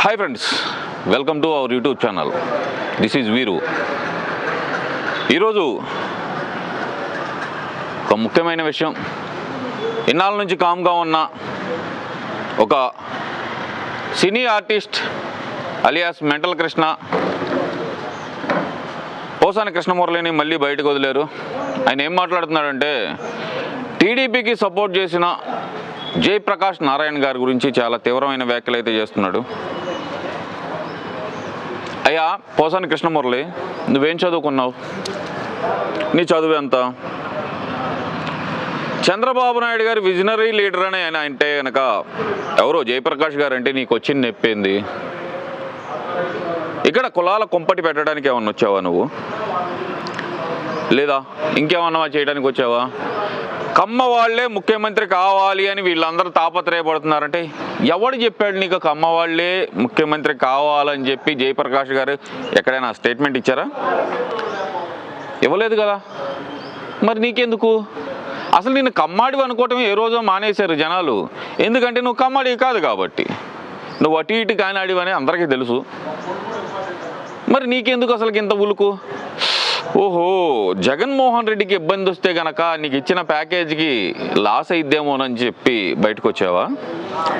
Hi friends, welcome to our YouTube channel. This is వీరు. ఈరోజు ఒక ముఖ్యమైన విషయం. ఇన్నాళ్ళ నుంచి కామ్గా ఉన్న ఒక సినీ artist alias mental Krishna, Posani కృష్ణమురళిని మళ్ళీ బయటకు వదిలేరు. ఆయన ఏం మాట్లాడుతున్నాడంటే, టీడీపీకి సపోర్ట్ చేసిన జయప్రకాష్ నారాయణ గారి గురించి చాలా తీవ్రమైన వ్యాఖ్యలు అయితే చేస్తున్నాడు. అయ్యా పోసాని కృష్ణమురళి, నువ్వేం చదువుకున్నావు? నీ చదువు ఎంత? చంద్రబాబు నాయుడు గారి విజనరీ లీడర్ అని ఆయన అంటే కనుక ఎవరో జయప్రకాష్ గారు అంటే నీకు వచ్చింది నొప్పింది. ఇక్కడ కులాల కుంపటి పెట్టడానికి ఏమన్నా వచ్చావా నువ్వు? లేదా ఇంకేమన్నా చేయడానికి వచ్చావా? కమ్మ వాళ్ళే ముఖ్యమంత్రి కావాలి అని వీళ్ళందరూ తాపత్రయపడుతున్నారంటే ఎవడు చెప్పాడు నీకు కమ్మ వాళ్ళే ముఖ్యమంత్రి కావాలని చెప్పి? జయప్రకాష్ గారు ఎక్కడైనా స్టేట్మెంట్ ఇచ్చారా? ఇవ్వలేదు కదా. మరి నీకెందుకు? అసలు నేను కమ్మాడివి అనుకోవటం ఏ రోజో మానేశారు జనాలు. ఎందుకంటే నువ్వు కమ్మాడివి కాదు కాబట్టి. నువ్వు అటు ఇటు కానాడివని అందరికీ తెలుసు. మరి నీకెందుకు అసలుకి ఇంత ఉలుకు? ఓహో, జగన్మోహన్ రెడ్డికి ఇబ్బంది వస్తే కనుక నీకు ఇచ్చిన ప్యాకేజీకి లాస్ అయిద్దేమోనని చెప్పి బయటకు వచ్చావా?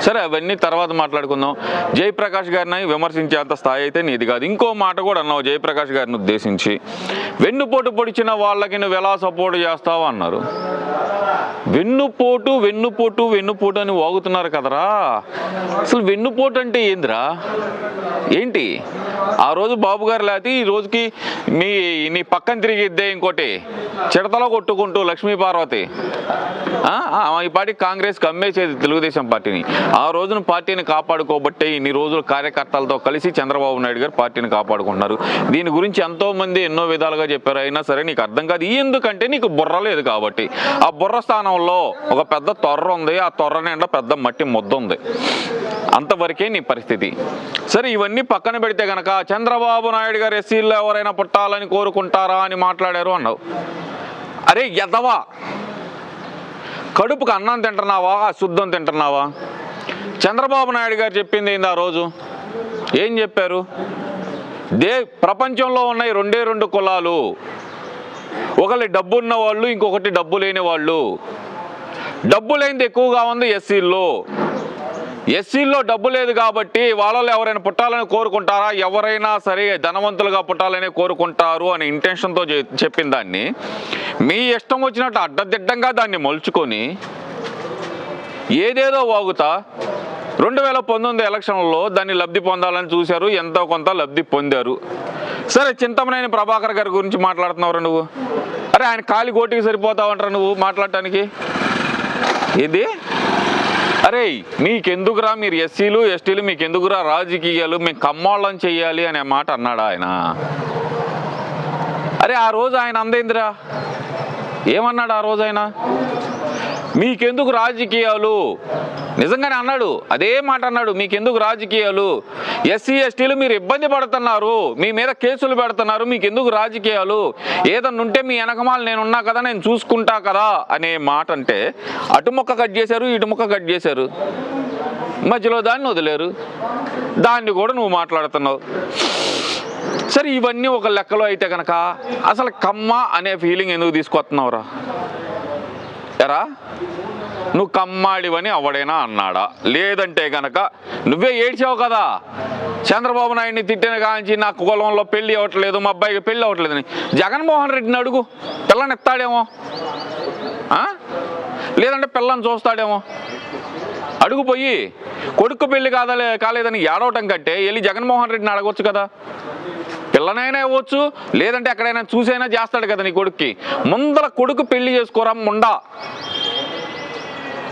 సరే, అవన్నీ తర్వాత మాట్లాడుకుందాం. జయప్రకాష్ గారిని విమర్శించేంత స్థాయి అయితే నీది కాదు. ఇంకో మాట కూడా అన్నావు జయప్రకాష్ గారిని ఉద్దేశించి, వెన్నుపోటు పొడిచిన వాళ్ళకి నువ్వు ఎలా సపోర్ట్ చేస్తావు అన్నారు. వెన్నుపోటు వెన్నుపోటు వెన్నుపోటు అని వాగుతున్నారు కదరా. అసలు వెన్నుపోటు అంటే ఏందిరా? ఏంటి? ఆ రోజు బాబు గారు లేకపోతే ఈ రోజుకి నీ పక్కన తిరిగిద్దే ఇంకోటి చిడతలో కొట్టుకుంటూ లక్ష్మీ పార్వతి ఈ పార్టీ కాంగ్రెస్కి అమ్మేసేది తెలుగుదేశం పార్టీని. ఆ రోజున పార్టీని కాపాడుకోబట్టే ఇన్ని రోజులు కార్యకర్తలతో కలిసి చంద్రబాబు నాయుడు గారు పార్టీని కాపాడుకుంటున్నారు. దీని గురించి ఎంతోమంది ఎన్నో విధాలుగా చెప్పారు. అయినా సరే నీకు అర్థం కాదు. ఎందుకంటే నీకు బుర్ర లేదు కాబట్టి. ఆ బుర్ర స్థానంలో ఒక పెద్ద తొర్ర ఉంది. ఆ తొర్ర నిండా పెద్ద మట్టి ముద్ద ఉంది. అంతవరకే నీ పరిస్థితి. సరే, ఇవన్నీ పక్కన పెడితే కనుక చంద్రబాబు నాయుడు గారు ఎస్సీల్లో ఎవరైనా పుట్టాలని కోరుకుంటారా అని మాట్లాడారు అన్నావు. అరే ఎదవా, కడుపుకు అన్నం తింటున్నావా, అశుద్ధం తింటున్నావా? చంద్రబాబు నాయుడు గారు చెప్పింది ఏంది ఆ రోజు? ఏం చెప్పారు? ప్రపంచంలో ఉన్నాయి రెండే రెండు కులాలు. ఒకటి డబ్బు ఉన్న వాళ్ళు, ఇంకొకటి డబ్బు లేని వాళ్ళు. డబ్బు లేనిది ఎక్కువగా ఉంది ఎస్సీల్లో. ఎస్సీల్లో డబ్బు లేదు కాబట్టి వాళ్ళలో ఎవరైనా పుట్టాలని కోరుకుంటారా? ఎవరైనా సరే ధనవంతులుగా పుట్టాలని కోరుకుంటారు అనే ఇంటెన్షన్తో చెప్పిన దాన్ని మీ ఇష్టం వచ్చినట్టు అడ్డదిడ్డంగా దాన్ని మలుచుకొని ఏదేదో వాగుతా 2019 ఎలక్షన్లలో దాన్ని లబ్ధి పొందాలని చూశారు. ఎంతో కొంత లబ్ధి పొందారు. సరే, చింతమనేని ప్రభాకర్ గారి గురించి మాట్లాడుతున్నావు నువ్వు. అరే, ఆయన కాలి గోటికి సరిపోతావంటారు నువ్వు మాట్లాడటానికి. ఇది అరే మీకెందుకురా, మీరు ఎస్సీలు ఎస్టీలు మీకెందుకురా రాజకీయాలు, మేము కమ్మోళ్ళని చెయ్యాలి అనే మాట అన్నాడు ఆయన. అరే ఆ రోజు ఆయన అందేందిరా? ఏమన్నాడు ఆ రోజు ఆయన? మీకెందుకు రాజకీయాలు? నిజంగానే అన్నాడు, అదే మాట అన్నాడు. మీకెందుకు రాజకీయాలు? ఎస్సీ ఎస్టీలు మీరు ఇబ్బంది పడుతున్నారు, మీ మీద కేసులు పెడుతున్నారు, మీకెందుకు రాజకీయాలు? ఏదన్నా ఉంటే మీ వెనకమాలు నేనున్నా కదా, నేను చూసుకుంటా కదా అనే మాట అంటే అటు ముక్క కట్ చేశారు, ఇటు ముక్క కట్ చేశారు. మధ్యలో దాన్ని వదిలేరు. దాన్ని కూడా నువ్వు మాట్లాడుతున్నావు. సరే, ఇవన్నీ ఒక లెక్కలో అయితే కనుక అసలు కమ్మ అనే ఫీలింగ్ ఎందుకు తీసుకొస్తున్నావురా? ఎరా, నువ్వు కమ్మాడివని ఎవడైనా అన్నాడా? లేదంటే కనుక నువ్వే ఏడ్చావు కదా, చంద్రబాబు నాయుడిని తిట్టిన కాంచి నాకు కులంలో పెళ్ళి అవ్వట్లేదు, మా అబ్బాయికి పెళ్ళి అవ్వట్లేదని. జగన్మోహన్ రెడ్డిని అడుగు, పిల్లని ఎత్తాడేమో, లేదంటే పిల్లని చూస్తాడేమో. అడుగుపోయి కొడుకు పెళ్ళి కాలేదని ఏడవటం కంటే వెళ్ళి జగన్మోహన్ రెడ్డిని అడగొచ్చు కదా. పిల్లనైనా ఇవ్వచ్చు, లేదంటే ఎక్కడైనా చూసైనా చేస్తాడు కదా నీ కొడుక్కి. ముందర కొడుకు పెళ్లి చేసుకోరా ముండా.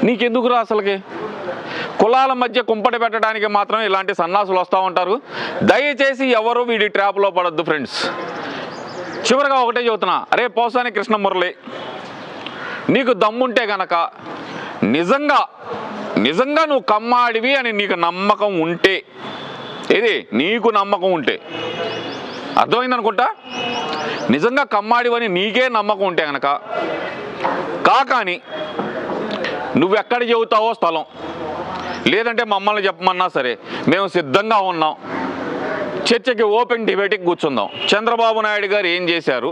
నీకెందుకురా అసలుకి? కులాల మధ్య కుంపటి పెట్టడానికి మాత్రం ఇలాంటి సన్నాసులు వస్తూ ఉంటారు. దయచేసి ఎవరు వీడి ట్రాప్లో పడొద్దు ఫ్రెండ్స్. చివరిగా ఒకటే చెబుతున్నా, అరే పోసాని కృష్ణమురళి, నీకు దమ్ముంటే గనక నిజంగా నువ్వు కమ్మాడివి అని నీకు నమ్మకం ఉంటే, ఇది నీకు నమ్మకం ఉంటే, అర్థమైందనుకుంటా, నిజంగా కమ్మాడివని నీకే నమ్మకం ఉంటే గనక కాకాని నువ్వెక్కడ చెబుతావో స్థలం, లేదంటే మమ్మల్ని చెప్పమన్నా సరే మేము సిద్ధంగా ఉన్నాం. చర్చకి ఓపెన్ డిబేట్కి కూర్చుందాం. చంద్రబాబు నాయుడు గారు ఏం చేశారు,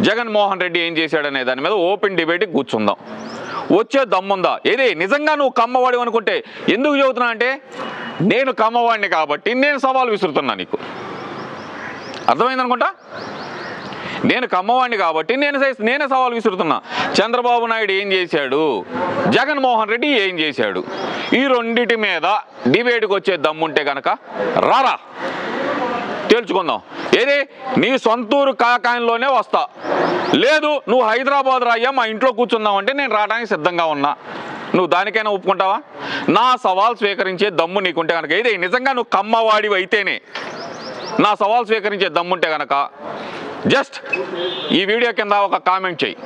జగన్మోహన్ రెడ్డి ఏం చేశాడు అనే దాని మీద ఓపెన్ డిబేట్కి కూర్చుందాం. వచ్చే దమ్ముందా? ఏది నిజంగా నువ్వు కమ్మవాడి అనుకుంటే ఎందుకు చెబుతున్నా అంటే, నేను కమ్మవాడిని కాబట్టి నేను సవాల్ విసురుతున్నా. నీకు అర్థమైందనుకుంటా. నేను కమ్మవాడిని కాబట్టి నేనే సవాల్ విసురుతున్నా. చంద్రబాబు నాయుడు ఏం చేశాడు, జగన్మోహన్ రెడ్డి ఏం చేశాడు, ఈ రెండిటి మీద డిబేట్కి వచ్చే దమ్ముంటే కనుక రారా, తేల్చుకుందాం. ఏది నీ సొంతూరు కాకాయంలోనే వస్తా, లేదు నువ్వు హైదరాబాద్ రాయ్యా మా ఇంట్లో కూర్చుందాం అంటే నేను రావడానికి సిద్ధంగా ఉన్నా. నువ్వు దానికైనా ఒప్పుకుంటావా? నా సవాల్ స్వీకరించే దమ్ము నీకుంటే కనుక, ఏది నిజంగా నువ్వు కమ్మవాడివి అయితేనే నా సవాల్ స్వీకరించే దమ్ముంటే కనుక జస్ట్ ఈ వీడియో కింద ఒక కామెంట్ చెయ్యి,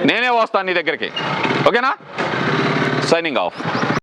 నేనే వస్తాను నీ దగ్గరికి. ఓకేనా? Signing off.